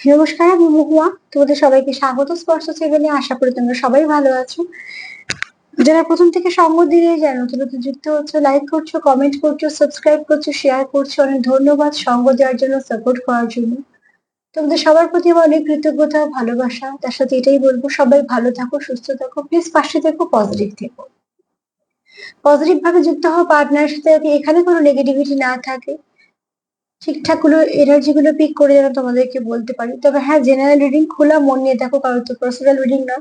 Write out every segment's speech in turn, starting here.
নমস্কার, আমি মহুয়া। তোমাদের সবাইকে স্বাগত স্পর্শ সেভেনে। আশা করি তোমরা সবাই ভালো আছো। যারা প্রথম থেকে সঙ্গ দিয়ে যারা নতুন নতুন যুক্ত হচ্ছে, লাইক করছো, কমেন্ট করছো, সাবস্ক্রাইব করছো, শেয়ার করছো, অনেক ধন্যবাদ সঙ্গ দেওয়ার জন্য, সাপোর্ট করার জন্য। তোমাদের সবার প্রতি আমার অনেক কৃতজ্ঞতা, ভালোবাসা। তার সাথে এটাই বলবো, সবাই ভালো থাকো, সুস্থ থাকো, প্লিজ পাশে থেকো, পজিটিভ থেকো। পজিটিভ ভাবে যুক্ত হওয়া পার্টনারের সাথে যাতে এখানে কোনো নেগেটিভিটি না থাকে, ঠিকঠাক গুলো এনার্জি গুলো পিক করে যেন তোমাদেরকে বলতে পারি। তবে হ্যাঁ, জেনারেল রিডিং খোলা মন নিয়ে দেখো, কারণ তো পার্সোনাল রিডিং না।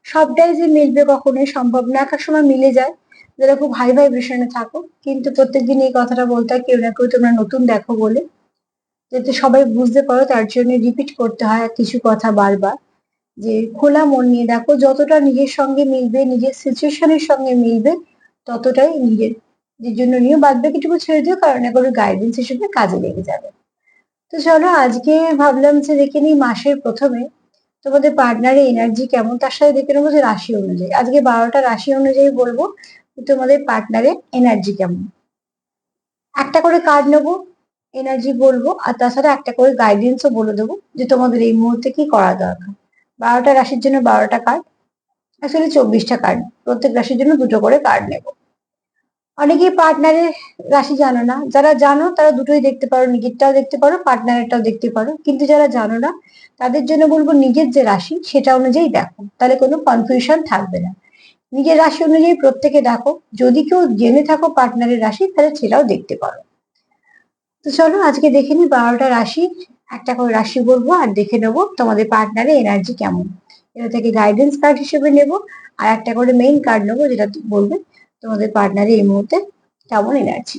সবটাই যে মিলবে কখনোই সম্ভব না, এক এক সময় মিলে যায় যারা খুব হাই ভাইব্রেশনে থাকো। কিন্তু প্রত্যেকদিন এই কথাটা বলতে হয়, কেউ না কেউ তোমরা নতুন দেখো বলে, যাতে সবাই বুঝতে পারো, তার জন্য রিপিট করতে হয় কিছু কথা বারবার। যে খোলা মন নিয়ে দেখো, যতটা নিজের সঙ্গে মিলবে, নিজের সিচুয়েশনের সঙ্গে মিলবে, ততটাই নিজের যে জন্য নিয়ে, বাদ বাকিটুকু ছেড়ে দিও, কারণ এগুলো গাইডেন্স হিসেবে কাজে লেগে যাবে। তো চলো, আজকে ভাবলাম যে দেখে নিই মাসের প্রথমে তোমাদের পার্টনারের এনার্জি কেমন, তার সাথে দেখে নেবো যে রাশি অনুযায়ী। আজকে 12টা রাশি অনুযায়ী বলবো যে তোমাদের পার্টনারের এনার্জি কেমন। একটা করে কার্ড নেবো, এনার্জি বলবো, আর তাছাড়া একটা করে গাইডেন্সও বলে দেবো যে তোমাদের এই মুহূর্তে কি করা দরকার। 12টা রাশির জন্য 12টা কার্ড, অ্যাকচুয়ালি 24টা কার্ড। প্রত্যেক রাশির জন্য দুটো করে কার্ড নেবো। অনেকেই পার্টনারের রাশি জানো না, যারা জানো তারা দুটোই দেখতে পারো, নিজেরটাও দেখতে পারো, পার্টনারেরটাও দেখতে পারো। কিন্তু যারা জানো না, তাদের জন্য বলবো নিজের যে রাশি সেটা অনুযায়ী দেখো, তাহলে কোনো কনফিউশন থাকবে না। নিজের রাশি অনুযায়ী প্রত্যেকে দেখো। যদি কেউ জেনে থাকো পার্টনারের রাশি, তাহলে সেটাও দেখতে পারো। তো চলো, আজকে দেখে নি 12টা রাশি। একটা করে রাশি বলবো আর দেখে নেবো তোমাদের পার্টনারের এনার্জি কেমন। এটা থেকে গাইডেন্স কার্ড হিসেবে নেব, আর একটা করে মেইন কার্ড নেবো, যেটা বলবে তোমাদের পার্টনারের এই মুহূর্তে কেমন এনার্জি।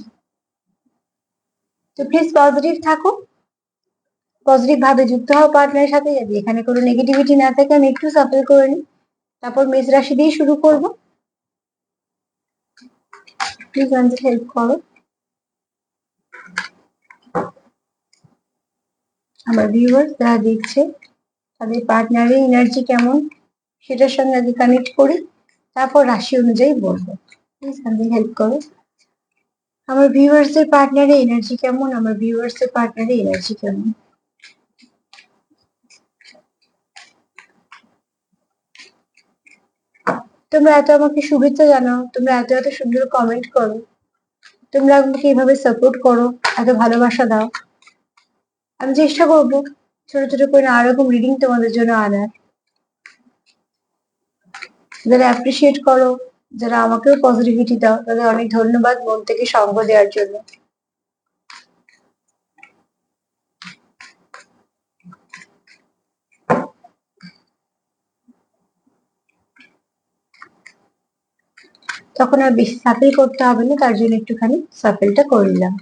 তো প্লিজ পজিটিভ থাকো, পজিটিভ ভাবে যুক্ত হও পার্টনারের সাথে, যাতে এখানে কোনো নেগেটিভিটি না থাকে। আমি একটু সাফল করে নিই, তারপর মেষ রাশি দিয়ে শুরু করব। প্লিজ আমাদের হেল্প করো। আমার ভিউয়ার্স যারা দেখছে, তাদের পার্টনারের এনার্জি কেমন সেটার সঙ্গে আগে কানেক্ট করি, তারপর রাশি অনুযায়ী বলবো। প্লিজ আমাদের হেল্প করো। আমার ভিউয়ার্সদের পার্টনারের এনার্জি কেমন, আমার ভিউয়ার্সদের পার্টনারের এনার্জি কেমন। তোমরা এত আমাকে শুভেচ্ছা জানাও, তোমরা এত এত সুন্দর কমেন্ট করো, তোমরা আমাকে এইভাবে সাপোর্ট করো, এত ভালোবাসা দাও। আমি চেষ্টা করবো ছোট ছোট করে নানা রকম রিডিং তোমাদের জন্য আনার। যারা অ্যাপ্রিসিয়েট করো, যারা আমাকেও পজিটিভিটি দাও, তাদের অনেক ধন্যবাদ মন থেকে সঙ্গ দেওয়ার জন্য। তখন আর বেশি সাফেল করতে হবে না, তার জন্য একটুখানি সাফেলটা করে নিলাম।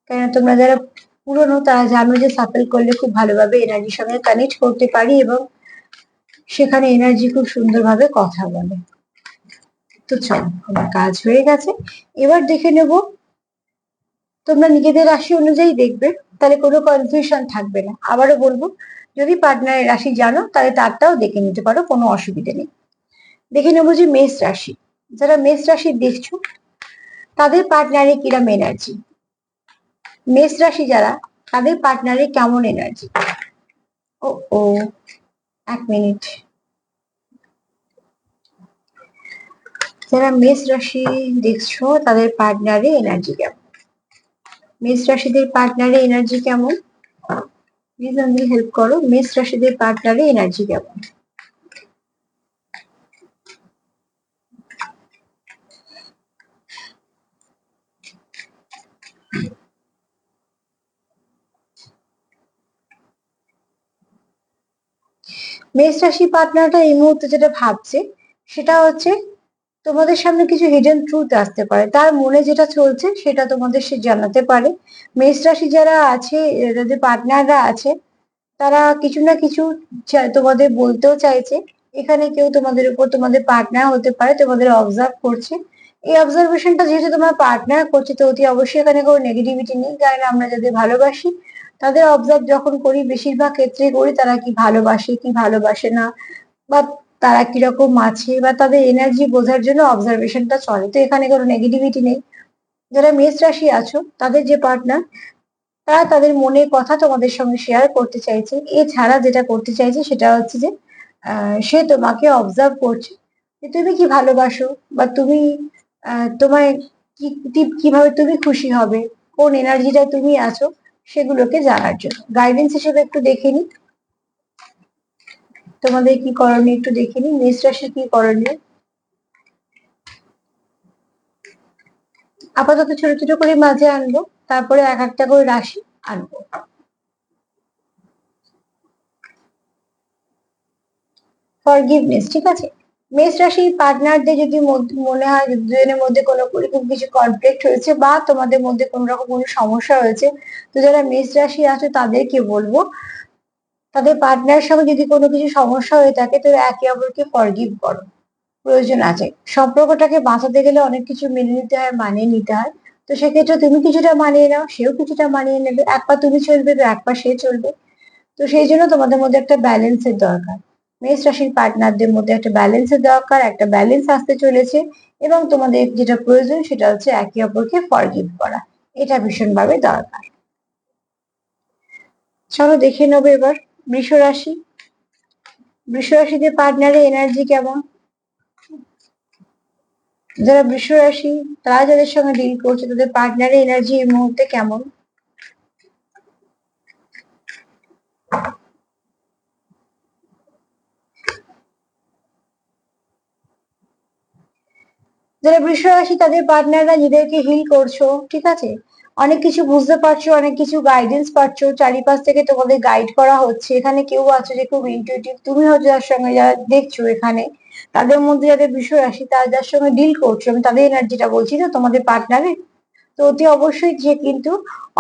কেননা তোমরা যারা পুরনো, তারা জানো যে সাফেল করলে খুব ভালোভাবে এনার্জির সঙ্গে কানেক্ট করতে পারি, এবং সেখানে এনার্জি খুব সুন্দরভাবে কথা বলে। তো চলো, আমার কাজ হয়ে গেছে। এবার দেখে নেব, তোমরা নিজেদের রাশি অনুযায়ী দেখবে, তাহলে কোনো কনফিউশন থাকবে না। আবারও বলবো, যদি পার্টনারের রাশি জানো, তাহলে তারটাও দেখে নিতে পারো, কোনো অসুবিধা নেই। দেখে নেবো যে মেষ রাশি, যারা মেষ রাশি দেখছো, তাদের পার্টনারে কিরম এনার্জি। মেষ রাশি যারা, তাদের পার্টনারে কেমন এনার্জি। ও ও, এক মিনিট। যারা মেষ রাশি দেখছো, তাদের পার্টনারে এনার্জি কেমন। মেষ রাশিদের পার্টনারে এনার্জি কেমন, প্লিজ আমাকে হেল্প করো। মেষ রাশিদের পার্টনারে এনার্জি কেমন। মেষ রাশি পার্টনারটা এই মুহূর্তে যেটা ভাবছে, সেটা হচ্ছে তোমাদের সামনে কিছু হিডেন ট্রুথ আসতে পারে, তার মনে যেটা চলছে সেটা তোমাদের সে জানাতে পারে। মেষ রাশি যারা আছে, যাদের পার্টনাররা আছে, তারা কিছু না কিছু তোমাদের বলতেও চাইছে। এখানে কেউ তোমাদের উপর, তোমাদের পার্টনার হতে পারে, তোমাদের অবজার্ভ করছে। এই অবজারভেশনটা যেহেতু তোমার পার্টনার করছে, তো অতি অবশ্যই এখানে কোনো নেগেটিভিটি নেই, কারণ আমরা যাদের ভালোবাসি তাদের অবজার্ভ যখন করি, বেশিরভাগ ক্ষেত্রে করি তারা কি ভালোবাসে কি ভালোবাসে না, বা তারা কিরকম আছে, বা তাদের এনার্জি বোঝার জন্য অবজারভেশনটা চলে। তো এখানে কোনো নেগেটিভিটি নেই। যারা মেষ রাশি আছো, তাদের যে পার্টনার, তারা তাদের মনের কথা তোমাদের সঙ্গে শেয়ার করতে চাইছে। এছাড়া যেটা করতে চাইছে সেটা হচ্ছে যে সে তোমাকে অবজার্ভ করছে যে তুমি কি ভালোবাসো, বা তুমি তোমায় কিভাবে তুমি খুশি হবে, কোন এনার্জিটায় তুমি আছো, সেগুলোকে জানার জন্য গাইডেন্স হিসেবে একটু দেখে নি তোমাদের কি করণীয়, একটু দেখে নি মেষ রাশির কি করণীয়। আপাতত ছোট ছোট করে মাঝে আনবো, তারপরে এক একটা করে রাশি আনবো। ফরগিভনেস, ঠিক আছে। মেষ রাশির পার্টনারদের যদি মনে হয় দুজনের মধ্যে কোনো রকম কিছু কনফ্লিক্ট হয়েছে বা তোমাদের মধ্যে কোনো রকম কোনো সমস্যা হয়েছে, তো যারা মেষ রাশি আছে তাদেরকে বলবো তাদের পার্টনারের সঙ্গে যদি কোনো কিছু সমস্যা হয়ে থাকে তো একে অপরকে ফরগিভ করো, প্রয়োজন আছে। সম্পর্কটাকে বাঁচাতে গেলে অনেক কিছু মেনে নিতে হয়, মানিয়ে নিতে হয়। তো সেক্ষেত্রে তুমি কিছুটা মানিয়ে নাও, সেও কিছুটা মানিয়ে নেবে, এক পা তুমি চলবে তো এক পা সে চলবে। তো সেই জন্য তোমাদের মধ্যে একটা ব্যালেন্সের দরকার, মেষ রাশির পার্টনারদের মধ্যে একটা ব্যালেন্সের দরকার, একটা ব্যালেন্স আসতে চলেছে। এবং তোমাদের যেটা প্রয়োজন সেটা হচ্ছে একে অপরকে ফরগিভ করা, এটা ভীষণভাবে দরকার। চলো দেখে নেবো এবার বৃষ রাশি। বৃষ রাশিতে পার্টনারের এনার্জি কেমন? যারা বৃষ রাশি তারা যাদের সঙ্গে ডিল করছে তাদের পার্টনারের এনার্জি এই মুহূর্তে কেমন? যারা বৃষ রাশি তাদের পার্টনাররা নিজেদেরকে হিল করছো, ঠিক আছে। অনেক কিছু বুঝতে পারছো, অনেক কিছু গাইডেন্স পাচ্ছ, চারিপাশ থেকে তোমাদের গাইড করা হচ্ছে। এখানে কেউ আছে যে খুব ইনটিউটিভ, তুমি হয়তো যার সঙ্গে যারা দেখছো এখানে তাদের মধ্যে যাদের বৃষ রাশি তারা যার সঙ্গে ডিল করছো, আমি তাদের এনার্জিটা বলছি না তোমাদের পার্টনারের। তো অতি অবশ্যই যে কিন্তু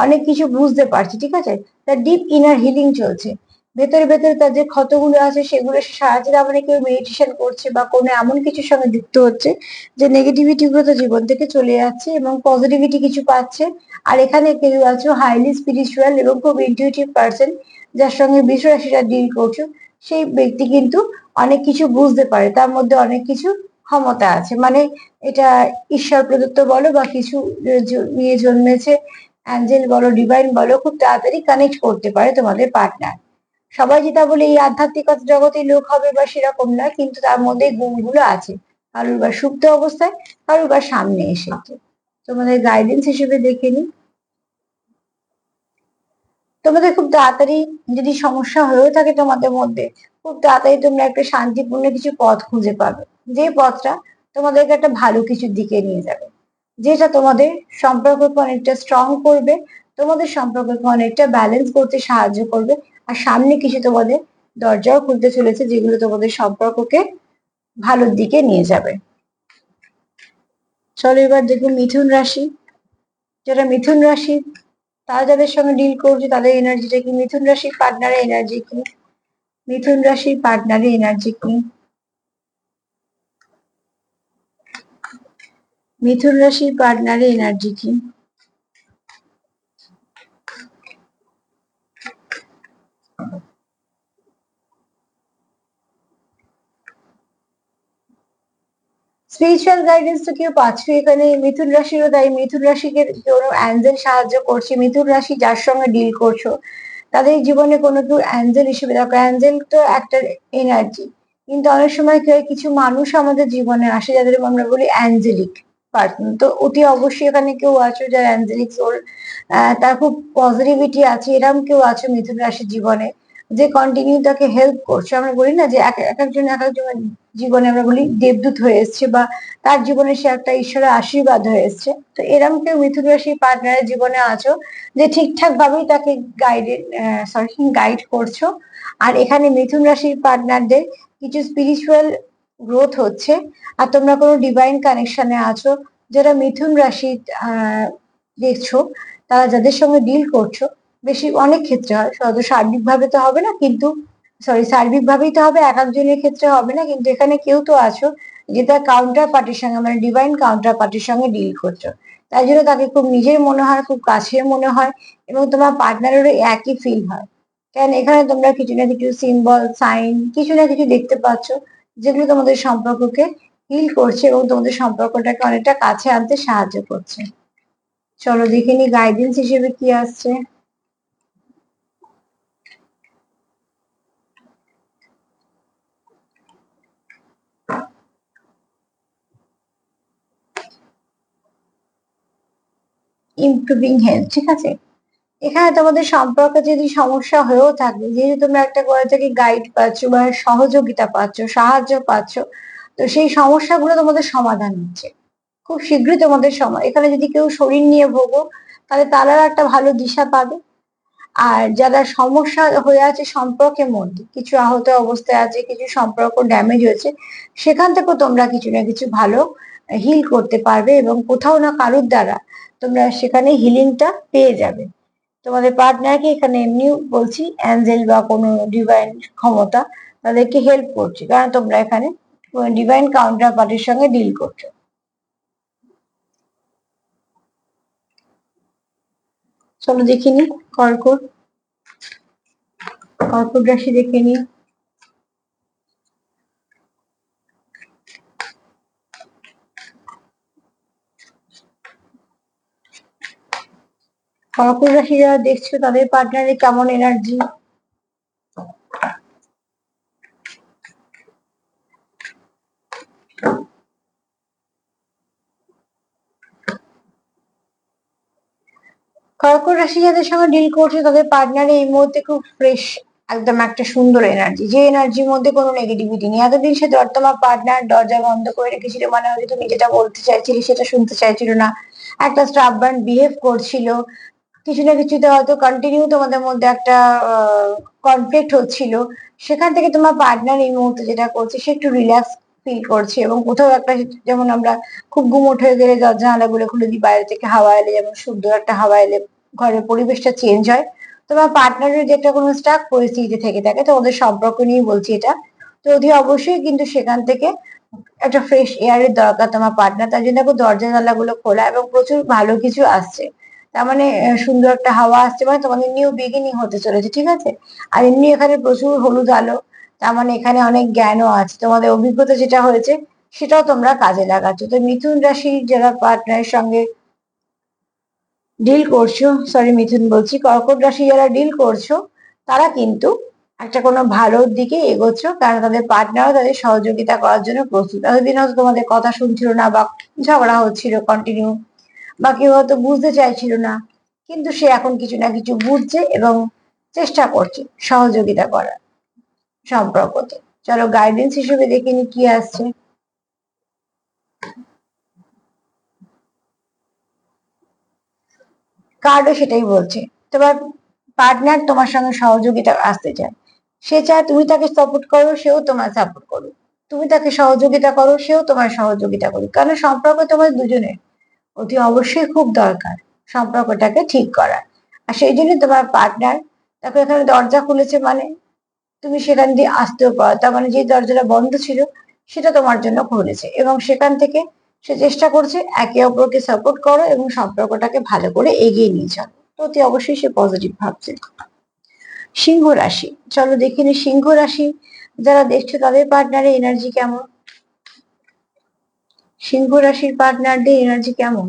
অনেক কিছু বুঝতে পারছে, ঠিক আছে। তার ডিপ ইনার হিলিং চলছে, ভেতরে ভেতরে তার যে ক্ষতগুলো আছে সেগুলো সে সারাতে মানে কেউ মেডিটেশন করছে বা কোনো এমন কিছুর সঙ্গে যুক্ত হচ্ছে যে নেগেটিভিটি গুলো তো জীবন থেকে চলে যাচ্ছে এবং পজিটিভিটি কিছু পাচ্ছে। আর এখানে কেউ আছে হাইলি স্পিরিচুয়াল এবং খুব ইনটিউটিভ পার্সন, যার সঙ্গে বিশ্ব রাশিটা ডিল করছো, সেই ব্যক্তি কিন্তু অনেক কিছু বুঝতে পারে, তার মধ্যে অনেক কিছু ক্ষমতা আছে। মানে এটা ঈশ্বর প্রদত্ত বলো বা কিছু নিয়ে জন্মেছে, অ্যাঞ্জেল বলো, ডিভাইন বলো, খুব তাড়াতাড়ি কানেক্ট করতে পারে তোমাদের পার্টনার। সবাই যেটা বলে এই আধ্যাত্মিকতা জগতে লোক হবে বা সেরকম না, কিন্তু তার মধ্যে গুণগুলো আছে, কারোর বা সুপ্ত অবস্থায়, কারোর বা সামনে এসেছে। তোমাদের গাইডেন্স হিসেবে দেখে নি তোমাদের খুব তাড়াতাড়ি যদি সমস্যা হয়েও থাকে তোমাদের মধ্যে, খুব তাড়াতাড়ি তোমরা একটা শান্তিপূর্ণ কিছু পথ খুঁজে পাবে, যে পথটা তোমাদেরকে একটা ভালো কিছুর দিকে নিয়ে যাবে, যেটা তোমাদের সম্পর্ককে অনেকটা স্ট্রং করবে, তোমাদের সম্পর্ককে অনেকটা ব্যালেন্স করতে সাহায্য করবে। আর সামনে কিছু তোমাদের দরজাও খুলতে চলেছে যেগুলো তোমাদের সম্পর্ককে ভালোর দিকে নিয়ে যাবে। চলো এবার দেখুন মিথুন রাশি। যারা মিথুন রাশি তারা যাদের সঙ্গে ডিল করছে তাদের এনার্জিটা কি, মিথুন রাশির পার্টনারের এনার্জি কি, মিথুন রাশির পার্টনারের এনার্জি কি, মিথুন রাশির পার্টনারের এনার্জি কি। স্পিরিচুয়াল গাইডেন্স তো কেউ পাচ্ছ এখানে, মিথুন রাশিরও তাই, মিথুন রাশিকে কোনো অ্যাঞ্জেল সাহায্য করছে। মিথুন রাশি যার সঙ্গে ডিল করছো তাদের জীবনে কোনো কেউ অ্যাঞ্জেল হিসেবে দেখো, অ্যাঞ্জেল তো একটা এনার্জি, কিন্তু অনেক সময় কি হয় কিছু মানুষ আমাদের জীবনে আসে যাদের আমরা বলি অ্যাঞ্জেলিক পার্সন, তো অতি অবশ্যই এখানে কেউ আছো যার অ্যাঞ্জেলিক সোল, তার খুব পজিটিভিটি আছে, এরকম কেউ আছো মিথুন রাশির জীবনে যে কন্টিনিউ তাকে হেল্প করছে। আমরা বলি না যে এক একজন এক একজন জীবনে আমরা বলি দেবদূত হয়ে এসছে বা তার জীবনে সে একটা ঈশ্বরের আশীর্বাদ হয়ে এসছে, তো এরকম কেউ মিথুন রাশির পার্টনারের জীবনে আছো যে ঠিকঠাক ভাবেই তাকে গাইড করছো। আর এখানে মিথুন রাশির পার্টনারদের কিছু স্পিরিচুয়াল গ্রোথ হচ্ছে, আর তোমরা কোনো ডিভাইন কানেকশনে আছো। যারা মিথুন রাশি দেখছো তারা যাদের সঙ্গে ডিল করছো, বেশি অনেক ক্ষেত্রে হয়, শুধু সার্বিক ভাবে তো হবে না, কিন্তু সার্বিক ভাবেই তো হবে, এক একজনের ক্ষেত্রে হবে না, কিন্তু এখানে কেউ তো আছো যেটা কাউন্টার পার্টির সঙ্গে মানে ডিভাইন কাউন্টার পার্টির সঙ্গে ডিল করছো, তাই জন্য তাকে খুব নিজের মনে হয়, খুব কাছের মনে হয়, এবং তোমার পার্টনারেরও একই ফিল হয়। কারণ এখানে তোমরা কিছু না কিছু সিম্বল সাইন কিছু না কিছু দেখতে পাচ্ছ যেগুলো তোমাদের সম্পর্ককে হিল করছে এবং তোমাদের সম্পর্কটাকে অনেকটা কাছে আনতে সাহায্য করছে। চলো দেখে নি গাইডেন্স হিসেবে কি আসছে। ইমপ্রুভিং হেলথ, ঠিক আছে। এখানে তোমাদের সম্পর্কে যদি সমস্যা হয়েও থাকে, যেহেতু তোমরা একটা করে থেকে গাইড পাচ্ছ বা সহযোগিতা পাচ্ছ, সাহায্য পাচ্ছ, তো সেই সমস্যাগুলো তোমাদের সমাধান হচ্ছে খুব শীঘ্রই। তোমাদের সময় এখানে যদি কেউ শরীর নিয়ে ভোগো, তাহলে তারাও একটা ভালো দিশা পাবে। আর যারা সমস্যা হয়ে আছে সম্পর্কের মধ্যে, কিছু আহত অবস্থায় আছে, কিছু সম্পর্ক ড্যামেজ হয়েছে, সেখান থেকেও তোমরা কিছু না কিছু ভালো হিল করতে পারবে এবং কোথাও না কারোর দ্বারা তোমরা সেখানে হিলিংটা পেয়ে যাবে। তোমাদের পার্টনারকে এখানে এমনি বলছি অ্যাঞ্জেল বা কোনো ডিভাইন ক্ষমতা তাদেরকে হেল্প করছে, কারণ তোমরা এখানে ডিভাইন কাউন্টার পার্টির সঙ্গে ডিল করছো। চলো দেখে নি কর্কট, কর্কট রাশি দেখে নি। কর্কট রাশি যারা দেখছো তাদের পার্টনারে কেমন এনার্জি? কর্কট রাশি যাদের সঙ্গে ডিল করছে তাদের পার্টনার এই মুহূর্তে খুব ফ্রেশ, একদম একটা সুন্দর এনার্জি, যে এনার্জির মধ্যে কোনো নেগেটিভিটি নেই। এতদিন সে তোমার পার্টনার দরজা বন্ধ করে রেখেছিল, মানে হয়তো তুমি যেটা বলতে চাইছিলে সেটা শুনতে চাইছিল না, একটা স্টাববার্ন বিহেভ করছিল, কিছু না কিছুতে হয়তো কন্টিনিউ তোমাদের মধ্যে একটা কনফ্লিক্ট হচ্ছিল। সেখান থেকে তোমার পার্টনার এই মুহূর্তে যেটা করছে, সে একটু রিল্যাক্স ফিল করছে এবং কোথাও একটা, যেমন আমরা খুব গুমোট হয়ে গেলে দরজা জানালাগুলো খুলে দিই, বাইরে থেকে হাওয়া এলে যেমন শুদ্ধ একটা হাওয়া এলে ঘরের পরিবেশটা চেঞ্জ হয়, তোমার পার্টনারের যে একটা কোনো স্টাক পরিস্থিতি থেকে থাকে, তো ওদের সম্পর্ক নিয়ে বলছি এটা, তো অতি অবশ্যই কিন্তু সেখান থেকে একটা ফ্রেশ এয়ারের দরকার তোমার পার্টনার, তার জন্য দেখো দরজা জানলাগুলো খোলা এবং প্রচুর ভালো কিছু আসছে। তার মানে সুন্দর একটা হাওয়া আসছে, মানে তোমাদের নিউ বিগিনিং হতে চলেছে, ঠিক আছে। আর এমনি এখানে প্রচুর হলুদ আলো, তার মানে এখানে অনেক জ্ঞানও আছে, তোমাদের অভিজ্ঞতা যেটা হয়েছে সেটাও তোমরা কাজে লাগাচ্ছ। তো মিথুন রাশি যারা পার্টনারের সঙ্গে ডিল করছো, সরি মিথুন বলছি, কর্কট রাশি যারা ডিল করছো, তারা কিন্তু একটা কোনো ভালোর দিকে এগোচ্ছ, কারণ তাদের পার্টনারও তাদের সহযোগিতা করার জন্য প্রস্তুত। এতদিন হয়তো তোমাদের কথা শুনছিল না বা ঝগড়া হচ্ছিল কন্টিনিউ, বা কেউ হয়তো বুঝতে চাইছিল না, কিন্তু সে এখন কিছু না কিছু বুঝছে এবং চেষ্টা করছে সহযোগিতা করার সম্পর্কতে। চলো গাইডেন্স হিসেবে দেখে নি কি আসছে। কার্ডও সেটাই বলছে, তোমার পার্টনার তোমার সঙ্গে সহযোগিতা আসতে চায়, সে চায় তুমি তাকে সাপোর্ট করো, সেও তোমার সাপোর্ট করো, তুমি তাকে সহযোগিতা করো, সেও তোমার সহযোগিতা করো, কারণ সম্পর্ক তোমার দুজনের অতি অবশ্যই খুব দরকার সম্পর্কটাকে ঠিক করা। আর সেই জন্য তোমার পার্টনার দেখো এখানে দরজা খুলেছে, মানে তুমি সেখান দিয়ে আসতেও পারো, তার মানে যে দরজাটা বন্ধ ছিল সেটা তোমার জন্য খুলেছে এবং সেখান থেকে সে চেষ্টা করছে একে অপরকে সাপোর্ট করো এবং সম্পর্কটাকে ভালো করে এগিয়ে নিয়ে চলো। তো অতি অবশ্যই সে পজিটিভ ভাবছে। সিংহ রাশি, চলো দেখে নি সিংহ রাশি যারা দেখছো তাদের পার্টনারের এনার্জি কেমন। সিংহ রাশির পার্টনারদের এনার্জি কেমন?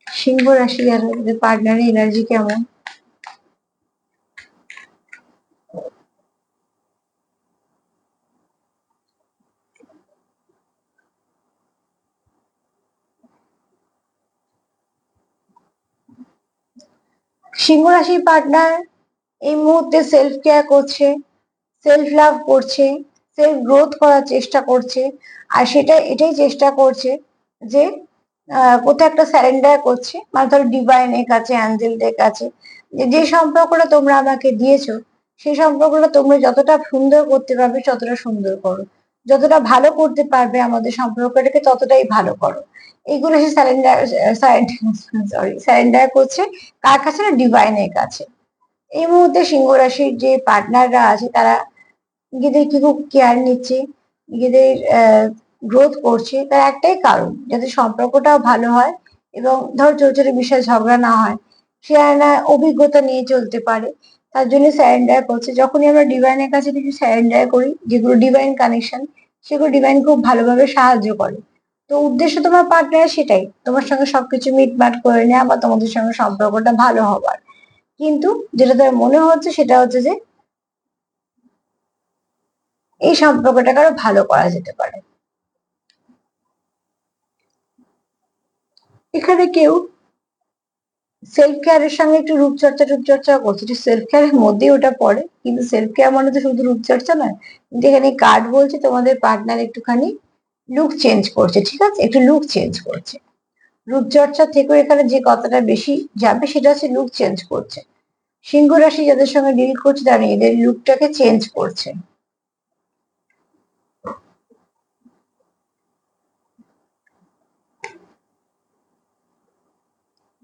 সিংহ রাশি যাদের পার্টনারের এনার্জি কেমন? সিংহ রাশির পার্টনার এই মুহূর্তে সেলফ কেয়ার করছে, সেলফ লাভ করছে, সেলফ গ্রোথ করার চেষ্টা করছে। আর সেটা এটাই চেষ্টা করছে যে কোথাও একটা স্যারেন্ডার করছে, মানে ধরো ডিভাইনের কাছে, অ্যাঞ্জেলদের কাছে, যে যে সম্পর্কটা তোমরা আমাকে দিয়েছো সেই সম্পর্কটা তোমরা যতটা সুন্দর করতে পারবে ততটা সুন্দর করো, যতটা ভালো করতে পারবে আমাদের সম্পর্কটাকে ততটাই ভালো করো। এইগুলো সে স্যারেন্ডার, স্যারেন্ডার করছে কার কাছে? না ডিভাইনের কাছে। এই মুহূর্তে সিংহ রাশির যে পার্টনাররা আছে তারা নিজেদের কি খুব কেয়ার নিচ্ছে, নিজেদের গ্রোথ করছে, তার একটাই কারণ যাতে সম্পর্কটাও ভালো হয় এবং ধর ছোট ছোট বিষয়ে ঝগড়া না হয়, সে না অভিজ্ঞতা নিয়ে চলতে পারে, তার জন্য স্যারেন্ডার করছে। যখনই আমরা ডিভাইনের কাছে কিছু স্যারেন্ডার করি, যেগুলো ডিভাইন কানেকশন, সেগুলো ডিভাইন খুব ভালোভাবে সাহায্য করে। তো উদ্দেশ্য তোমার পার্টনার সেটাই, তোমার সঙ্গে সবকিছু মিটমাট করে নেওয়া বা তোমাদের সঙ্গে সম্পর্কটা ভালো হবার। কিন্তু যেটা তার মনে হচ্ছে সেটা হচ্ছে যে এই সম্পর্কটাকে আরো ভালো করা যেতে পারে। এখানে কেউ সেলফ কেয়ারের সঙ্গে একটু রূপচর্চা করছে, একটু সেলফ কেয়ারের মধ্যেই ওটা পড়ে, কিন্তু সেলফ কেয়ার মানে তো শুধু রূপচর্চা নয়। কিন্তু এখানে কার্ড বলছে তোমাদের পার্টনার একটুখানি লুক চেঞ্জ করছে, ঠিক আছে, একটু লুক চেঞ্জ করছে। রূপচর্চা থেকেও এখানে যে কথাটা বেশি যাবে সেটা হচ্ছে লুক চেঞ্জ করছে। সিংহ রাশি যাদের সঙ্গে ডিল করছে তারা এদের লুকটাকে চেঞ্জ করছে।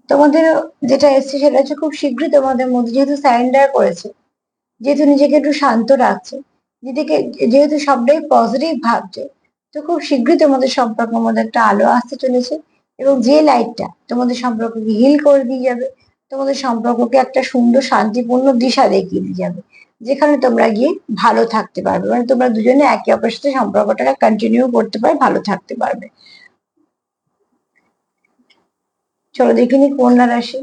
তোমাদের যেটা এসছে সেটা হচ্ছে খুব শীঘ্রই তোমাদের মধ্যে যেহেতু সারেন্ডার করেছে, যেহেতু নিজেকে একটু শান্ত রাখছে, নিজেকে যেহেতু সবটাই পজিটিভ ভাবছে, তো খুব শীঘ্রই তোমাদের সম্পর্কের মধ্যে একটা আলো আসতে চলেছে। এবং যে লাইটটা তোমাদের সম্পর্ককে হিল করে দিয়ে যাবে, তোমাদের সম্পর্ককে একটা সুন্দর শান্তিপূর্ণ দিশা দেখিয়ে দিয়ে যাবে, যেখানে তোমরা গিয়ে ভালো থাকতে পারবে, মানে তোমরা দুজনে একে অপরের সাথে সম্পর্কটাকে কন্টিনিউ করতে পারবে, ভালো থাকতে পারবে। চলো দেখিনি কন্যা রাশি।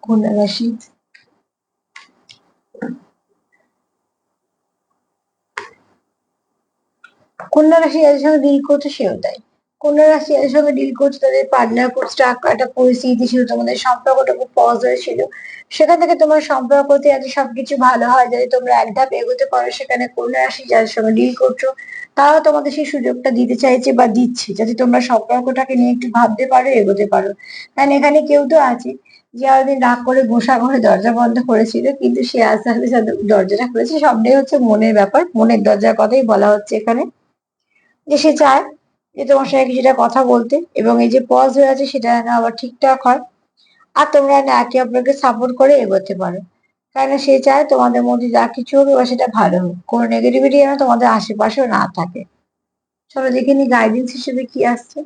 কন্যা রাশি, কন্যা রাশি যাদের সঙ্গে ডিল করছে সেও তাই। কন্যা রাশি যাদের সঙ্গে ডিল করছে তাদের পার্টনার খুব স্টাক একটা পরিস্থিতি ছিল, তোমাদের সম্পর্কটা খুব পজ হয়েছিল, সেখান থেকে তোমার সম্পর্কতে যাতে সবকিছু ভালো হয়, যাতে তোমরা এক ধাপ এগোতে পারো, সেখানে কন্যা রাশি যাদের সঙ্গে ডিল করছো তারাও তোমাদের সেই সুযোগটা দিতে চাইছে বা দিচ্ছে, যাতে তোমরা সম্পর্কটাকে নিয়ে একটু ভাবতে পারো, এগোতে পারো। কারণ এখানে কেউ তো আছে যে এতদিন রাগ করে গোসা ঘরে দরজা বন্ধ করেছিল, কিন্তু সে আস্তে আস্তে দরজাটা খুলেছে, সবটাই হচ্ছে মনের ব্যাপার, মনের দরজার কথাই বলা হচ্ছে এখানে। যে সে চায় যে তোমার সঙ্গে কিছুটা কথা বলতে, এবং এই যে পজ হয়ে আছে সেটা যেন আবার ঠিকঠাক হয়, আর তোমরা যেন একে অপরকে সাপোর্ট করে এগোতে পারো। কারণ সে চায় তোমাদের মধ্যে যা কিছু হবে বা সেটা ভালো হোক, কোনো নেগেটিভিটি যেন তোমাদের আশেপাশেও না থাকে। চলো দেখে নি গাইডেন্স হিসেবে কি আসছে।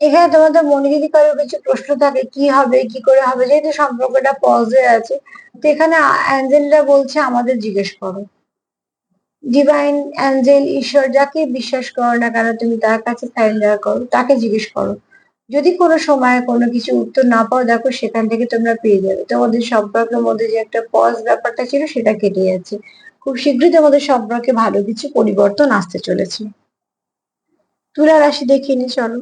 এখানে তোমাদের মনে যদি কারো কিছু প্রশ্ন থাকে কি হবে কি করে হবে, যেহেতু সম্পর্কটা পজ হয়ে আছে, তো এখানে অ্যাঞ্জেলরা বলছে আমাদের জিজ্ঞেস করো, ডিভাইন অ্যাঞ্জেল ঈশ্বর যাকে বিশ্বাস করো না কেন তুমি তার কাছে সারেন্ডার করো, তাকে জিজ্ঞেস করো। যদি কোনো সময় কোনো কিছু উত্তর না পাও, দেখো সেখান থেকে তোমরা পেয়ে যাবে। তোমাদের সম্পর্কের মধ্যে যে একটা পজ ব্যাপারটা ছিল সেটা কেটে যাচ্ছে। খুব শীঘ্রই তোমাদের সম্পর্কে ভালো কিছু পরিবর্তন আসতে চলেছে। তুলা রাশি দেখিয়ে নি, চলো।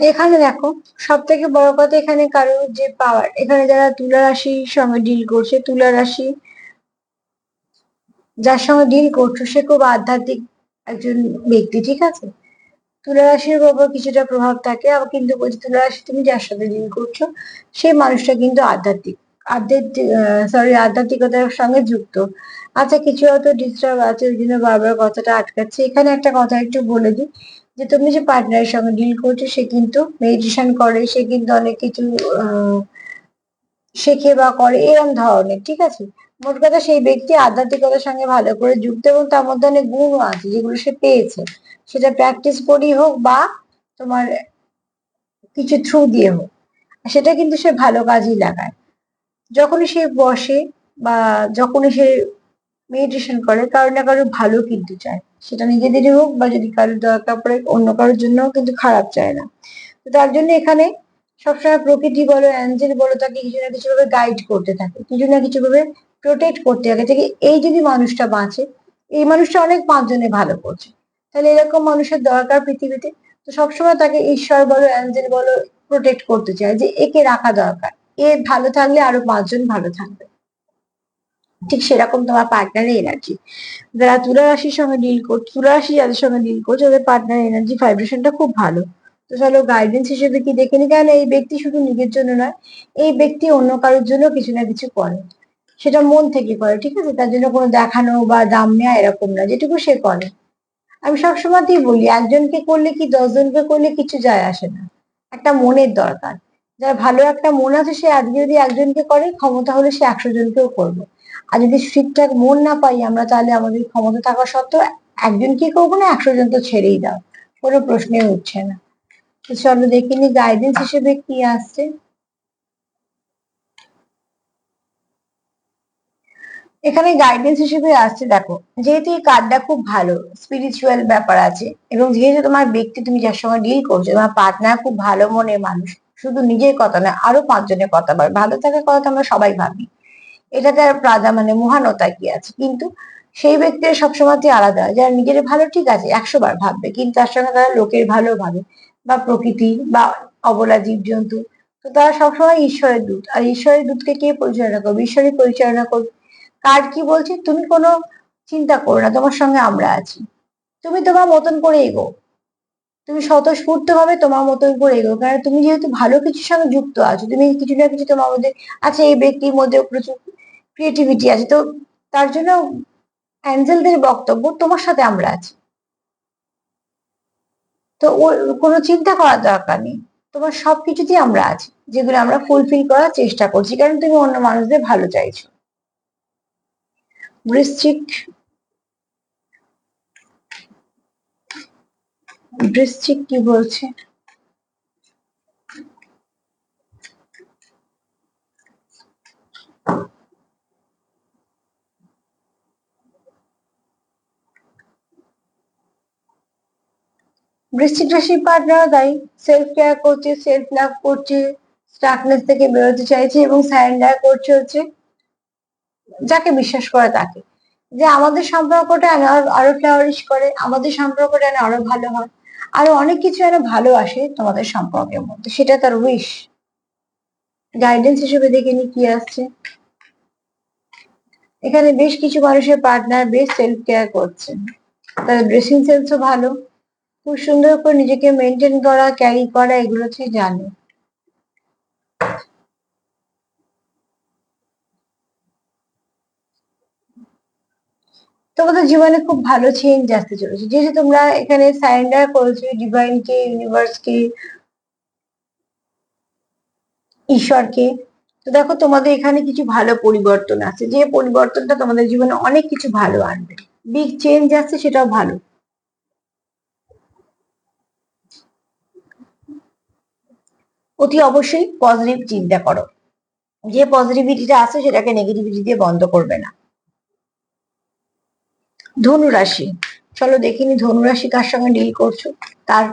এখানে দেখো, সব থেকে বড় কথা এখানে কারোর যে পাওয়ার, এখানে যারা তুলা রাশির সঙ্গে ডিল করছে, তুলা রাশি যার সঙ্গে ডিল করছো সে খুব আধ্যাত্মিক একজন ব্যক্তি, ঠিক আছে। তুলা রাশির উপর কিছুটা প্রভাব থাকে, আবার কিন্তু বলছি তুলা রাশি তুমি যার সাথে ডিল করছো সেই মানুষটা কিন্তু আধ্যাত্মিক, আধ্যাত্মিকতার সঙ্গে যুক্ত। আচ্ছা, কিছু হয়তো ডিস্টার্ব আছে ওই জন্য বারবার কথাটা আটকাচ্ছে। এখানে একটা কথা একটু বলে দিই, যে তুমি যে পার্টনারের সঙ্গে ডিল করছো সে কিন্তু মেডিটেশন করে, সে কিন্তু অনেক কিছু আহ শেখে বা করে এরম ধরনের, ঠিক আছে। মোট কথা সেই ব্যক্তি আধ্যাত্মিকতার সঙ্গে ভালো করে যুক্ত, এবং তার মধ্যে অনেক গুণও আছে যেগুলো সে পেয়েছে, সেটা প্র্যাকটিস করেই হোক বা তোমার কিছু থ্রু দিয়ে হোক, সেটা কিন্তু সে ভালো কাজেই লাগায়। যখনই সে বসে বা যখনই সে মেডিটেশন করে, কারো না কারো ভালো কিন্তু চায়, সেটা নিজেদেরই হোক বা যদি কারোর দরকার পড়ে অন্য কারোর জন্য কিন্তু খারাপ চায় না। তো তার জন্য এখানে সবসময় প্রকৃতি বলো অ্যাঞ্জেল বলো তাকে কিছু না কিছু ভাবে গাইড করতে থাকে, কিছু না কিছু ভাবে প্রোটেক্ট করতে আগে থেকে এই যদি মানুষটা বাঁচে, এই মানুষটা অনেক পাঁচজনে ভালো করছে, তাহলে এরকম মানুষের দরকার পৃথিবীতে। তো সবসময় তাকে ঈশ্বর বলো, অ্যাঞ্জেল বলো, প্রোটেক্ট করতে চায় যে একে রাখা দরকার, এ ভালো থাকলে আরো পাঁচজন ভালো থাকবে। ঠিক সেরকম তোমার পার্টনারের এনার্জি, যারা তুলা রাশির সঙ্গে ডিল করছে, তুলা রাশি যাদের সঙ্গে ডিল করছে ওদের পার্টনার এনার্জি ভাইব্রেশনটা খুব ভালো। তো চলো গাইডেন্স হিসেবে কি দেখে নি, কারণ এই ব্যক্তি শুধু নিজের জন্য নয়, এই ব্যক্তি অন্য কারোর জন্য কিছু না কিছু করে, সেটা মন থেকে করে, ঠিক আছে? তার জন্য কোনো দেখানো বা দাম নেওয়া এরকম না, যেটুকু সে করে। আমি সবসময়তেই বলি, একজনকে করলে কি 10 জনকে করলে কিছু যায় আসে না, একটা মনের দরকার। যার ভালো একটা মন আছে সে আজকে যদি একজনকে করে, ক্ষমতা হলে সে 100 জনকেও করবে। আর যদি ঠিকঠাক মন না পাই আমরা, তাহলে আমাদের ক্ষমতা থাকা সত্ত্বেও একজনকে করবো না, 100 জন তো ছেড়েই দাও, কোনো প্রশ্নই উঠছে না। তো চলো দেখিনি গাইডেন্স হিসেবে কি আসছে। এখানে গাইডেন্স হিসেবে আসছে, দেখো, যেহেতু এই কার্ডটা খুব ভালো, স্পিরিচুয়াল ব্যাপার আছে, এবং যেহেতু তোমার ব্যক্তি, তুমি যার সঙ্গে ডিল করছো, তোমার পার্টনার খুব ভালো মনের মানুষ, শুধু নিজের কথা না, আরো পাঁচজনের কথা ভাবে, ভালো থাকার কথা তো আমরা সবাই ভাবি, এটাতে আর মানে মহানতা কি আছে, কিন্তু সেই ব্যক্তির সবসময়ই আলাদা, যারা নিজের ভালো ঠিক আছে 100 বার ভাববে, কিন্তু তার সঙ্গে তারা লোকের ভালো ভাবে, বা প্রকৃতি বা অবলা জীবজন্তু। তো তারা সবসময় ঈশ্বরের দূত, আর ঈশ্বরের দূতকে কে পরিচালনা করবে? ঈশ্বরই পরিচালনা করবে। কার্ড কি বলছে? তুমি কোনো চিন্তা করো না, তোমার সঙ্গে আমরা আছি, তুমি তোমার মতন করে এগো, তুমি স্বতঃস্ফূর্ত ভাবে তোমার মতন করে এগো, কারণ তুমি যেহেতু ভালো কিছুর সঙ্গে যুক্ত আছো, তুমি কিছু না কিছু তোমার মধ্যে আছে, এই ব্যক্তির মধ্যে প্রচুর ক্রিয়েটিভিটি আছে, তো তার জন্য অ্যাঞ্জেলদের বক্তব্য তোমার সাথে আমরা আছি, তো ওর কোনো চিন্তা করার দরকার নেই, তোমার সবকিছুতেই আমরা আছি, যেগুলো আমরা ফুলফিল করার চেষ্টা করছি, কারণ তুমি অন্য মানুষদের ভালো চাইছো। বৃশ্চিক, বৃশ্চিক কি বলছে? বৃশ্চিক রাশির পার্টনার তাই সেলফ কেয়ার করছে, সেলফ লাভ করছে, স্টাকনেস থেকে বেরোতে চাইছে, এবং সারেন্ডার করছে হচ্ছে যাকে বিশ্বাস করে তাকে, যে আমাদের সম্পর্কটা যেন আরো ফ্লাওয়ারিশ করে, আমাদের সম্পর্কটা যেন আরো ভালো হয়, আরো অনেক কিছু যেন ভালো আসে তোমাদের সম্পর্কের মধ্যে, সেটা তার উইশ। গাইডেন্স হিসেবে দেখে নি কি আসছে। এখানে বেশ কিছু মানুষের পার্টনার বেশ সেলফ কেয়ার করছে, তাদের ড্রেসিং সেন্সও ভালো, খুব সুন্দর করে নিজেকে মেনটেন করা, ক্যারি করা, এগুলো ঠিক জানে। তোমাদের জীবনে খুব ভালো চেঞ্জ আসতে চলেছে, যেহেতু তোমরা এখানে সারেন্ডার করেছো ডিভাইনকে, ইউনিভার্সকে, ঈশ্বরকে। তো দেখো তোমাদের এখানে কিছু ভালো পরিবর্তন আছে, যে পরিবর্তনটা তোমাদের জীবনে অনেক কিছু ভালো আনবে, বিগ চেঞ্জ আসছে, সেটাও ভালো। অতি অবশ্যই পজিটিভ চিন্তা করো, যে পজিটিভিটিটা আছে সেটাকে নেগেটিভিটি দিয়ে বন্ধ করবে না। ধনু রাশি, চলো দেখিনি ধনু রাশি কার সঙ্গে ডিল করছো, তার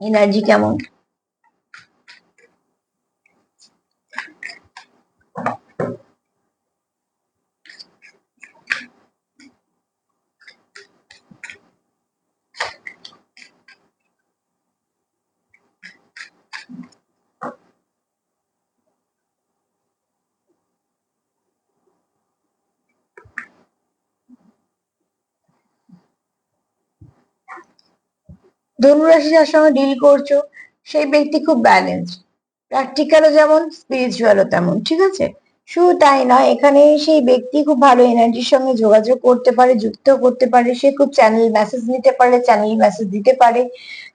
এনার্জি কেমন। ধনুরাশি যার সঙ্গে ডিল করছো সেই ব্যক্তি খুব ব্যালেন্স, প্র্যাকটিক্যালও যেমন, স্পিরিচুয়ালও তেমন, ঠিক আছে? শুধু তাই নয়, এখানে সেই ব্যক্তি খুব ভালো এনার্জির সঙ্গে যোগাযোগ করতে পারে, যুক্ত করতে পারে, সে খুব চ্যানেল মেসেজ নিতে পারে, চ্যানেল মেসেজ দিতে পারে,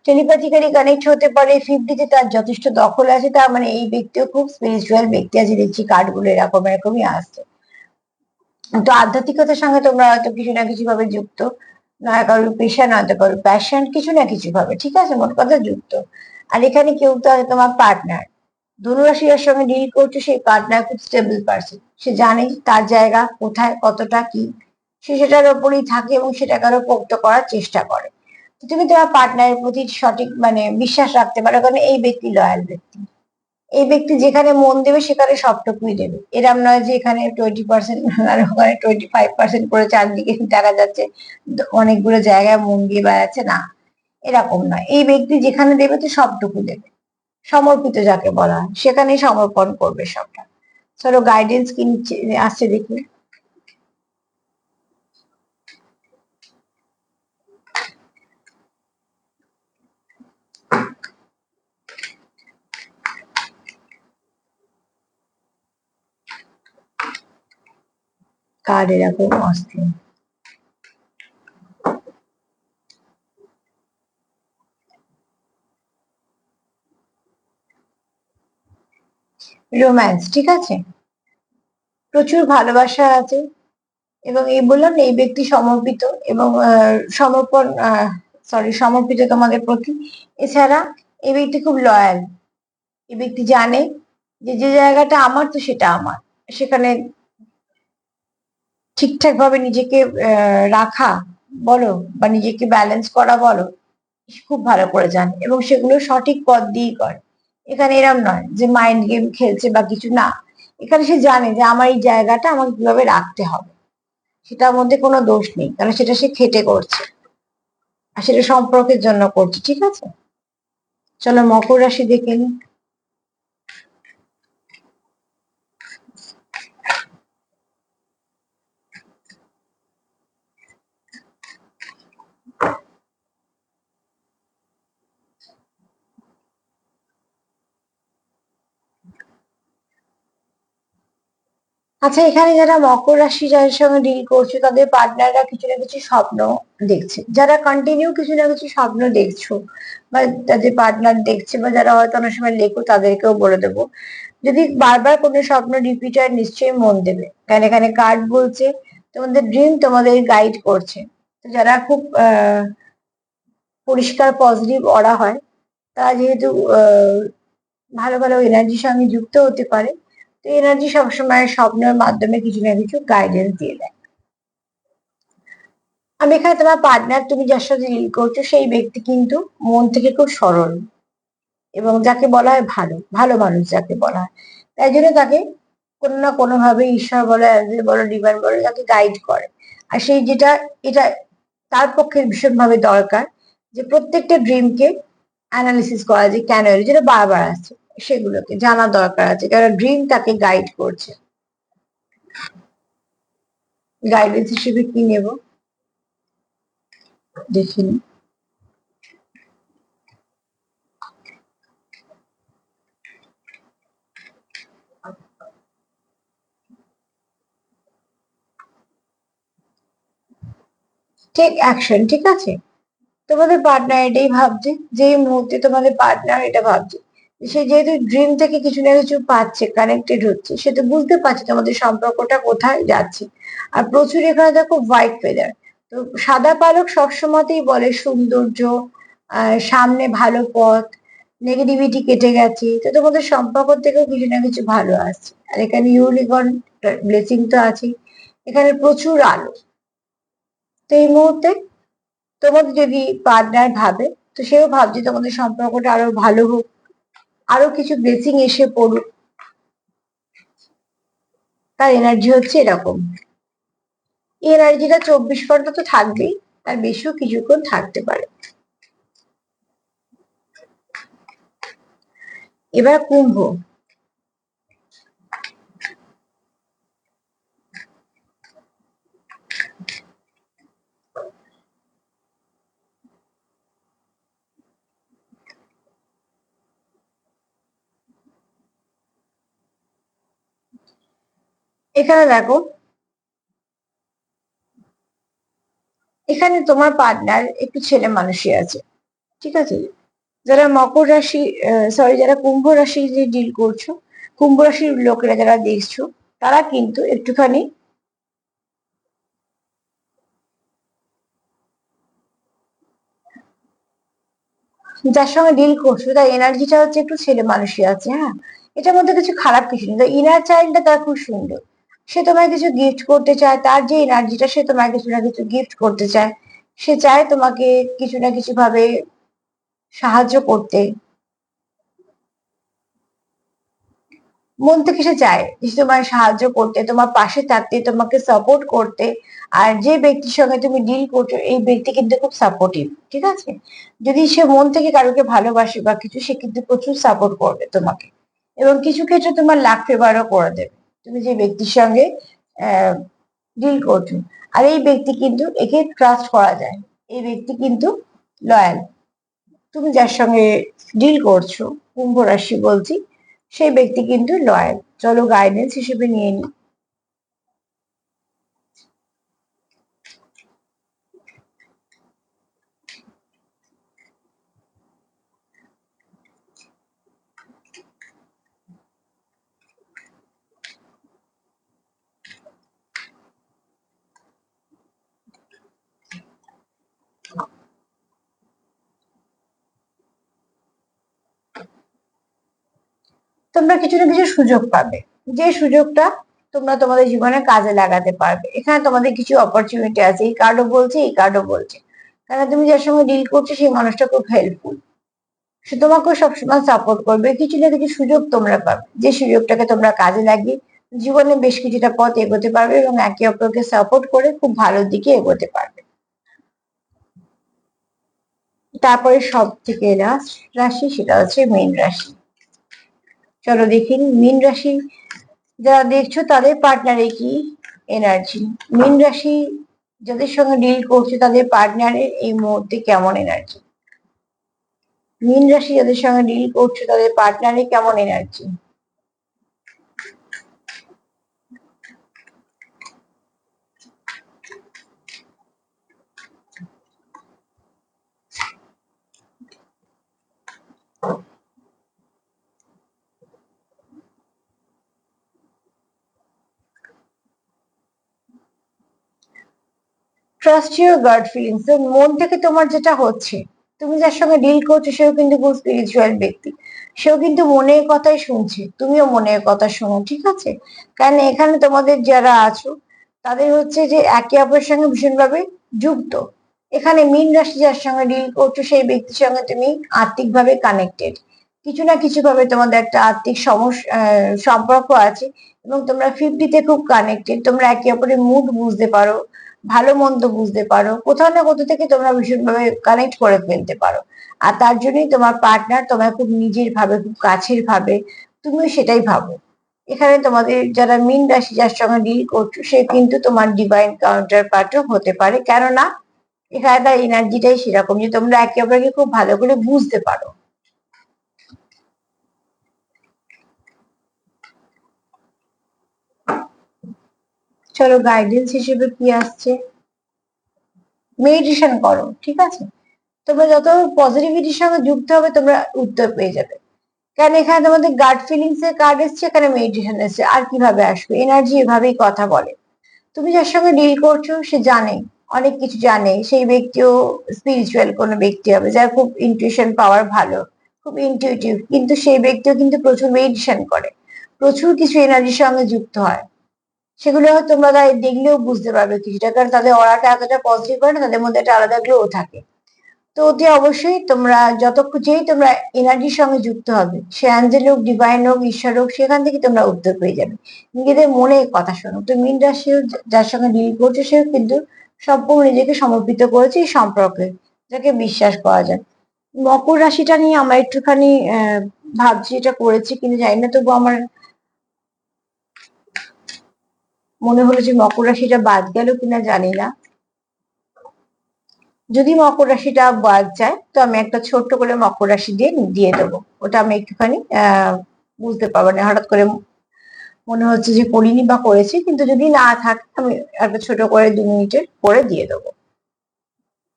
টেলিপ্যাথিক্যালি কানেক্ট হতে পারে, ফিফটিতে তার যথেষ্ট দখল আছে, তার মানে এই ব্যক্তিও খুব স্পিরিচুয়াল ব্যক্তি আছে, দেখছি কার্ডগুলো এরকম এরকমই আসছে। তো আধ্যাত্মিকতার সঙ্গে তোমরা হয়তো কিছু না কিছু ভাবে যুক্ত, নয় কারোর পেশা, নয়তো কারোর প্যাশন, কিছু না কিছু ভাবে, ঠিক আছে, মোট কথা যুক্ত। আর এখানে কেউ তো আছে তোমার পার্টনার, ধনুরাশির সঙ্গে ডিল করছে, সেই পার্টনার খুব স্টেবল পার্সন, সে জানে তার জায়গা কোথায়, কতটা কি, সে সেটার ওপরেই থাকে এবং সেটাকে আরো পোক্ত করার চেষ্টা করে। তো তুমি তোমার পার্টনারের প্রতি সঠিক মানে বিশ্বাস রাখতে পারো, কারণ এই ব্যক্তি লয়াল ব্যক্তি। এই ব্যক্তি যেখানে মন দেবে সেখানে সবটুকুই দেবে। এরম নয় যে এখানে 20% আর ওখানে 25% করে চারদিকে দেখা যাচ্ছে অনেকগুলো জায়গায় মন দিয়ে বেড়াচ্ছে, না এরকম নয়। এই ব্যক্তি যেখানে দেবে তো সবটুকু দেবে, সমর্পিত যাকে বলা হয় সেখানেই সমর্পণ করবে সবটা। চলো গাইডেন্স কি আসছে দেখি। কার্ড এরকম অস্থির। রোম্যান্স, ঠিক আছে, প্রচুর ভালোবাসা আছে। এবং এই বললাম না এই ব্যক্তি সমর্পিত এবং সমর্পণ, সমর্পিত তোমাদের প্রতি। এছাড়া এই ব্যক্তি খুব লয়াল। এই ব্যক্তি জানে যে যে জায়গাটা আমার তো সেটা আমার, সেখানে ঠিকঠাক ভাবে নিজেকে রাখা বলো বা নিজেকে ব্যালেন্স করা বলো, খুব ভালো করে জানে এবং সেগুলো সঠিক পথ দিয়েই করে। এখানে এরম নয় যে মাইন্ড গেম খেলছে বা কিছু, না, এখানে সে জানে যে আমার এই জায়গাটা আমাকে কিভাবে রাখতে হবে, সেটার মধ্যে কোনো দোষ নেই, কারণ সেটা সে খেটে করছে আর সেটা সম্পর্কের জন্য করছে, ঠিক আছে। চলো মকর রাশি দেখে নিই। আচ্ছা, এখানে যারা মকর রাশি যাদের সঙ্গে ডিল করছো তাদের পার্টনাররা কিছু না কিছু স্বপ্ন দেখছে। যারা কন্টিনিউ কিছু না কিছু স্বপ্ন দেখছো বা তাদের পার্টনার দেখছে, বা যারা হয়তো অনেক সময় লেখো তাদেরকেও বলে দেবো, যদি বারবার কোনো স্বপ্ন রিপিট হয় নিশ্চয়ই মন দেবে, কারণ এখানে কার্ড বলছে তোমাদের ড্রিম তোমাদের গাইড করছে। তো যারা খুব পরিষ্কার পজিটিভ অরা হয় তারা যেহেতু ভালো ভালো এনার্জির সঙ্গে যুক্ত হতে পারে, তো এনার্জি সবসময় স্বপ্নের মাধ্যমে কিছু না কিছু গাইডেন্স দিয়ে দেয়। আমি এখানে তোমার পার্টনার, তুমি যার সাথে ডিল করছো সেই ব্যক্তি কিন্তু মন থেকে খুব সরল এবং যাকে বলা হয় ভালো ভালো মানুষ যাকে বলা হয়, তাই জন্য তাকে কোনো না কোনো ভাবে ঈশ্বর বলো, অ্যাঞ্জেল বলো, ডিভাইন বলো, তাকে গাইড করে। আর সেই যেটা, এটা তার পক্ষে ভীষণভাবে দরকার যে প্রত্যেকটা ড্রিমকে অ্যানালিসিস করা, যে কেন এলো, যেটা বারবার আসছে সেগুলোকে জানা দরকার আছে, কারণ ড্রিম তাকে গাইড করছে। গাইডেন্স হিসেবে কি নেব দেখিনি। টেক অ্যাকশন, ঠিক আছে। তোমাদের পার্টনার এটাই ভাবছে, যে এই মুহূর্তে তোমাদের পার্টনার এটা ভাবছে সে যেহেতু ড্রিম থেকে কিছু না কিছু পাচ্ছে, কানেক্টেড হচ্ছে, সে তো বুঝতে পারছে তোমাদের সম্পর্কটা কোথায় যাচ্ছে। আর প্রচুর এখানে দেখো হোয়াইট ফেদার, তো সাদা পালক সবসময়তেই বলে সৌন্দর্য, সামনে ভালো পথ, নেগেটিভিটি কেটে গেছে, তো তোমাদের সম্পর্ক থেকেও কিছু না কিছু ভালো আসছে। আর এখানে ইউনিকর্ন ব্লেসিং তো আছে, এখানে প্রচুর আলো। তো এই মুহূর্তে তোমাদের যদি পার্টনার ভাবে, তো সেও ভাবছে তোমাদের সম্পর্কটা আরো ভালো হোক, আরো কিছু ব্লেসিং এসে পড়ুক, তার এনার্জি হচ্ছে এরকম। এই এনার্জিটা 24 ঘন্টা তো থাকবেই, তার বেশিও কিছুক্ষণ থাকতে পারে। এবার কুম্ভ। এখানে দেখো, এখানে তোমার পার্টনার একটু ছেলে মানুষই আছে, ঠিক আছে। যারা মকর রাশি, সরি, যারা কুম্ভ রাশি যে ডিল করছো, কুম্ভ রাশির লোকেরা যারা দেখছো, তারা কিন্তু একটুখানি যার সঙ্গে ডিল করছো তার এনার্জিটা হচ্ছে একটু ছেলে মানুষই আছে, হ্যাঁ। এটার মধ্যে কিছু খারাপ কিছু নেই, ইনার চাইল্ডটা তার খুব সুন্দর। সে তোমায় কিছু গিফট করতে চায়, তার যে এনার্জিটা সে তোমায় কিছু না কিছু গিফট করতে চায়। সে চায় তোমাকে কিছু না কিছু ভাবে সাহায্য করতে। মন থেকে সে চায় যে তোমার সাহায্য করতে, তোমার পাশে থাকতে, তোমাকে সাপোর্ট করতে। আর যে ব্যক্তির সঙ্গে তুমি ডিল করছো এই ব্যক্তি কিন্তু খুব সাপোর্টিভ, ঠিক আছে? যদি সে মন থেকে কারোকে ভালোবাসে বা কিছু, সে কিন্তু প্রচুর সাপোর্ট করবে তোমাকে, এবং কিছু ক্ষেত্রে তোমার লাক ফেভারও করে দেবে তুমি যে ব্যক্তির সঙ্গে ডিল করছো। আর এই ব্যক্তি কিন্তু, একে ট্রাস্ট করা যায়, এই ব্যক্তি কিন্তু লয়াল। তুমি যার সঙ্গে ডিল করছো, কুম্ভ রাশি বলছি, সেই ব্যক্তি কিন্তু লয়াল। চলো গাইডেন্স হিসেবে নিয়ে নিই। তোমরা কিছু না কিছু সুযোগ পাবে, যে সুযোগটা তোমরা তোমাদের জীবনে কাজে লাগাতে পারবে। এখানে তোমাদের কিছু অপরচুনিটি আছে, এই কার্ডও বলছে, এই কার্ডও বলছে। কারণ তুমি যার সঙ্গে ডিল করছো সেই মানুষটা খুব হেল্পফুল, সে তোমাকেও সবসময় সাপোর্ট করবে। কিছু না কিছু সুযোগ তোমরা পাবে, যে সুযোগটাকে তোমরা কাজে লাগিয়ে জীবনে বেশ কিছুটা পথ এগোতে পারবে এবং একে অপরকে সাপোর্ট করে খুব ভালো দিকে এগোতে পারবে। তারপরে সব থেকে লাস্ট রাশি, সেটা হচ্ছে মীন রাশি। চলো দেখি মীন রাশি যারা দেখছো তাদের পার্টনারে কি এনার্জি। মীন রাশি যাদের সঙ্গে ডিল করছে তাদের পার্টনারের এই মুহূর্তে কেমন এনার্জি। মীন রাশি যাদের সঙ্গে ডিল করছো তাদের পার্টনারে কেমন energy. Trust your gut feelings, মন থেকে তোমার যেটা হচ্ছে, তুমি যার সঙ্গে ডিল করছো সেও কিন্তু খুব স্পিরিচুয়াল ব্যক্তি, সেও কিন্তু মনের কথাই শুনছে, তুমিও মনের কথা শোনো, ঠিক আছে? কারণ এখানে তোমাদের যারা আছো তাদের হচ্ছে যে একে অপরের সঙ্গে ভীষণভাবে যুক্ত। এখানে মীন রাশি যার সঙ্গে ডিল করছো সেই ব্যক্তির সঙ্গে তুমি আর্থিকভাবে কানেক্টেড, কিছু না কিছু ভাবে তোমাদের একটা আর্থিক সমস্যা সম্পর্ক আছে, এবং তোমরা 50-তে খুব কানেক্টেড। তোমরা একে অপরের মুড বুঝতে পারো, ভালো মন্দ বুঝতে পারো, কোথাও না কোথাও থেকে তোমরা ভীষণভাবে কানেক্ট করে ফেলতে পারো। আর তার জন্যই তোমার পার্টনার তোমার খুব নিজের ভাবে, খুব কাছের ভাবে, তুমিও সেটাই ভাবো। এখানে তোমাদের যারা মীন রাশি যার সঙ্গে ডিল করছো সে কিন্তু তোমার ডিভাইন কাউন্টার পার্টও হতে পারে, কেননা এখানে তার এনার্জিটাই সেরকম যে তোমরা একে অপরকে খুব ভালো করে বুঝতে পারো। চলো গাইডেন্স হিসেবে কি আসছে। মেডিটেশন করো, ঠিক আছে? তোমরা যত পজিটিভিটির সঙ্গে যুক্ত হবে তোমরা উত্তর পেয়ে যাবে। কারণ এখানে তোমাদের গাট ফিলিংস এর কার্ড এসছে, এখানে মেডিটেশন এসছে, আর কিভাবে আসবে? এনার্জি এভাবেই কথা বলে। তুমি যার সঙ্গে ডিল করছো সে জানে, অনেক কিছু জানে, সেই ব্যক্তিও স্পিরিচুয়াল কোনো ব্যক্তি হবে যার খুব ইনটিউশন পাওয়ার ভালো, খুব ইনটিউটিভ, কিন্তু সেই ব্যক্তিও কিন্তু প্রচুর মেডিটেশন করে, প্রচুর কিছু এনার্জির সঙ্গে যুক্ত হয়। সেগুলো হয়তো তোমরা তাই দেখলেও বুঝতে পারবে কিছুটা, কারণ তাদের অরাটা এতটা পজিটিভ করে না, তাদের মধ্যে একটা আলাদা গ্লো থাকে। তো অতি অবশ্যই তোমরা যতক্ষণ যেই তোমরা এনার্জির সঙ্গে যুক্ত হবে, সে অ্যাঞ্জেল হোক, ডিভাইন হোক, ঈশ্বর হোক, সেখান থেকে তোমরা উত্তর পেয়ে যাবে। নিজেদের মনে কথা শোনো। তো মীন রাশিও যার সঙ্গে ডিল করছে সেও কিন্তু সম্পূর্ণ নিজেকে সমর্পিত করেছে এই সম্পর্কে, যাকে বিশ্বাস করা যায়। মকর রাশিটা নিয়ে আমার একটুখানি ভাবছি, এটা করেছি কিন্তু জানি না, তবু আমার মনে হলো যে মকর রাশিটা বাদ গেল কিনা জানি না। যদি মকর রাশিটা বাদ যায় তো আমি একটা ছোট্ট করে মকর রাশি দিয়ে দিয়ে দেবো, ওটা আমি একটুখানি বুঝতে পারবো না, হঠাৎ করে মনে হচ্ছে যে করিনি বা করেছি, কিন্তু যদি না থাকে আমি একটা ছোট করে 2 মিনিটের করে দিয়ে দেবো।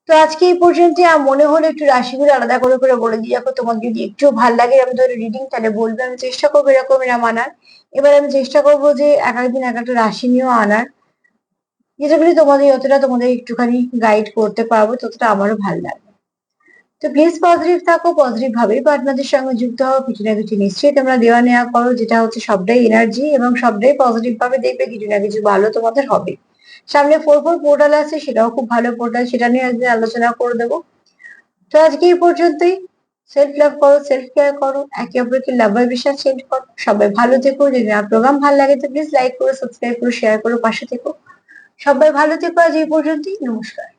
তো আজকে এই পর্যন্ত মনে হলো একটু রাশিগুলো আলাদা করে করে বলে দিই, দেখো তোমার যদি একটু ভালো লাগে আমি ধরে রিডিং তাহলে বলবে, আমি চেষ্টা করবো এরকম এরকম আনার। এবার আমি চেষ্টা করবো যে এক একদিন এক একটা রাশি নিয়েও আনার, যেটাগুলি তোমাদের যতটা তোমাদের একটুখানি গাইড করতে পারবো ততটা আমারও ভালো লাগে। তো প্লিজ পজিটিভ থাকো, পজিটিভ ভাবেই পার্টনারদের সঙ্গে যুক্ত হও, কিছু না কিছু নিশ্চয়ই তোমরা দেওয়া নেওয়া করো, যেটা হচ্ছে সবটাই এনার্জি এবং সবটাই পজিটিভ ভাবে দেখবে কিছু না কিছু ভালো তোমাদের হবে। সামনে 4/4 পোর্টাল আছে, সেটাও খুব ভালো পোর্টাল, সেটা নিয়ে আজকে আলোচনা করে দেবো। তো আজকে এই পর্যন্তই। সেলফ লাভ করো, সেলফ কেয়ার করো, একে অপরকে লাভ বিশ্বাস চেঞ্জ করো। সবাই ভালো থেকো। যদি আমার প্রোগ্রাম ভালো লাগে তো প্লিজ লাইক করো, সাবস্ক্রাইব করো, শেয়ার করো, পাশে থেকো। সবাই ভালো থেকো। আজ এই পর্যন্তই। নমস্কার।